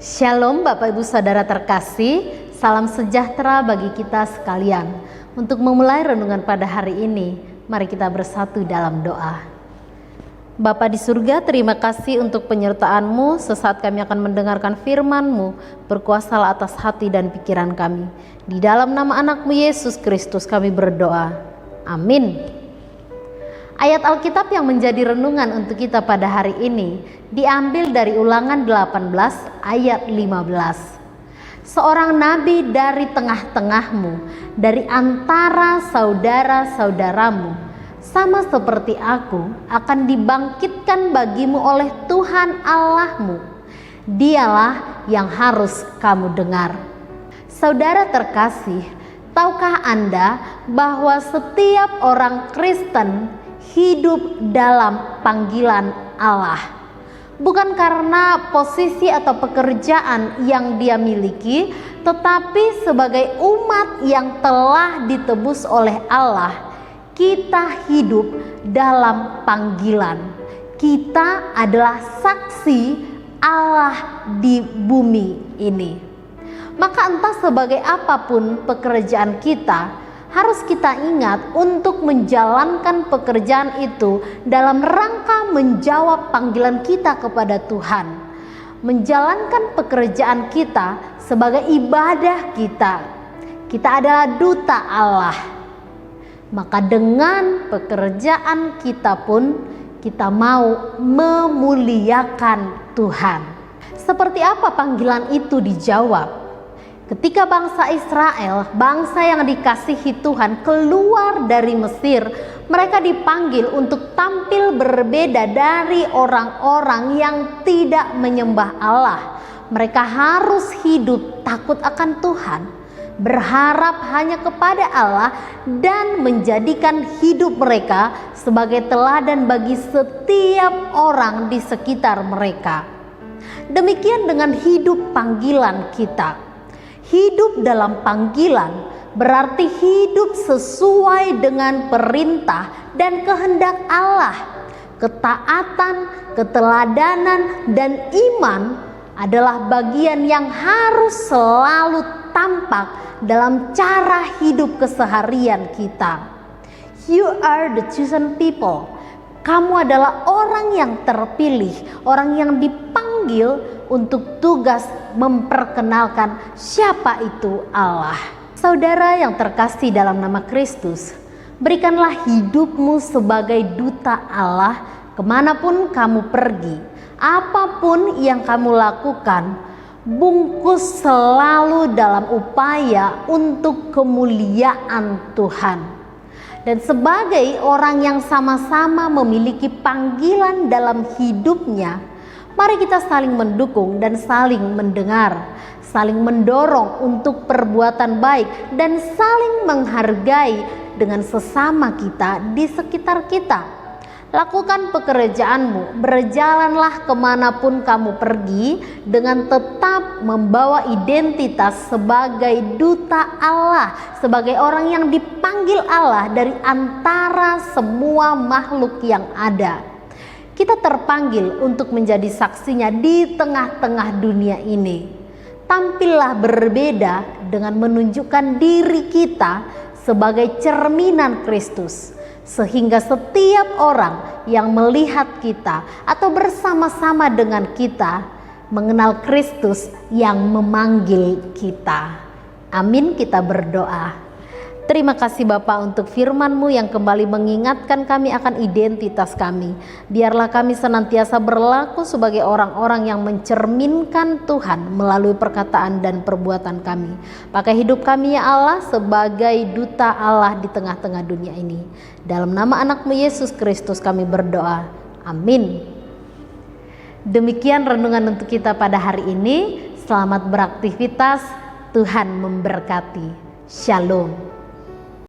Shalom Bapak Ibu Saudara terkasih, salam sejahtera bagi kita sekalian. Untuk memulai renungan pada hari ini, mari kita bersatu dalam doa. Bapa di surga, terima kasih untuk penyertaan-Mu. Sesaat kami akan mendengarkan firman-Mu, berkuasalah atas hati dan pikiran kami. Di dalam nama anak-Mu Yesus Kristus kami berdoa. Amin. Ayat Alkitab yang menjadi renungan untuk kita pada hari ini diambil dari Ulangan 18 ayat 15. Seorang nabi dari tengah-tengahmu, dari antara saudara-saudaramu, sama seperti aku, akan dibangkitkan bagimu oleh Tuhan Allahmu. Dialah yang harus kamu dengar. Saudara terkasih, tahukah Anda bahwa setiap orang Kristen hidup dalam panggilan Allah? Bukan karena posisi atau pekerjaan yang dia miliki, tetapi sebagai umat yang telah ditebus oleh Allah, kita hidup dalam panggilan. Kita adalah saksi Allah di bumi ini. Maka entah sebagai apapun pekerjaan kita, harus kita ingat untuk menjalankan pekerjaan itu dalam rangka menjawab panggilan kita kepada Tuhan. Menjalankan pekerjaan kita sebagai ibadah kita. Kita adalah duta Allah. Maka dengan pekerjaan kita pun kita mau memuliakan Tuhan. Seperti apa panggilan itu dijawab? Ketika bangsa Israel, bangsa yang dikasihi Tuhan, keluar dari Mesir, mereka dipanggil untuk tampil berbeda dari orang-orang yang tidak menyembah Allah. Mereka harus hidup takut akan Tuhan, berharap hanya kepada Allah, dan menjadikan hidup mereka sebagai teladan bagi setiap orang di sekitar mereka. Demikian dengan hidup panggilan kita. Hidup dalam panggilan berarti hidup sesuai dengan perintah dan kehendak Allah. Ketaatan, keteladanan, dan iman adalah bagian yang harus selalu tampak dalam cara hidup keseharian kita. You are the chosen people. Kamu adalah orang yang terpilih, orang yang dipanggil untuk tugas memperkenalkan siapa itu Allah. Saudara yang terkasih dalam nama Kristus, berikanlah hidupmu sebagai duta Allah kemanapun kamu pergi. Apapun yang kamu lakukan, bungkus selalu dalam upaya untuk kemuliaan Tuhan. Dan sebagai orang yang sama-sama memiliki panggilan dalam hidupnya, mari kita saling mendukung dan saling mendengar, saling mendorong untuk perbuatan baik, dan saling menghargai dengan sesama kita di sekitar kita. Lakukan pekerjaanmu, berjalanlah kemanapun kamu pergi dengan tetap membawa identitas sebagai duta Allah, sebagai orang yang dipanggil Allah dari antara semua makhluk yang ada. Kita terpanggil untuk menjadi saksinya di tengah-tengah dunia ini. Tampillah berbeda dengan menunjukkan diri kita sebagai cerminan Kristus, sehingga setiap orang yang melihat kita atau bersama-sama dengan kita mengenal Kristus yang memanggil kita. Amin, kita berdoa. Terima kasih Bapa untuk firman-Mu yang kembali mengingatkan kami akan identitas kami. Biarlah kami senantiasa berlaku sebagai orang-orang yang mencerminkan Tuhan melalui perkataan dan perbuatan kami. Pakai hidup kami ya Allah sebagai duta Allah di tengah-tengah dunia ini. Dalam nama anak-Mu Yesus Kristus kami berdoa. Amin. Demikian renungan untuk kita pada hari ini. Selamat beraktivitas. Tuhan memberkati. Shalom.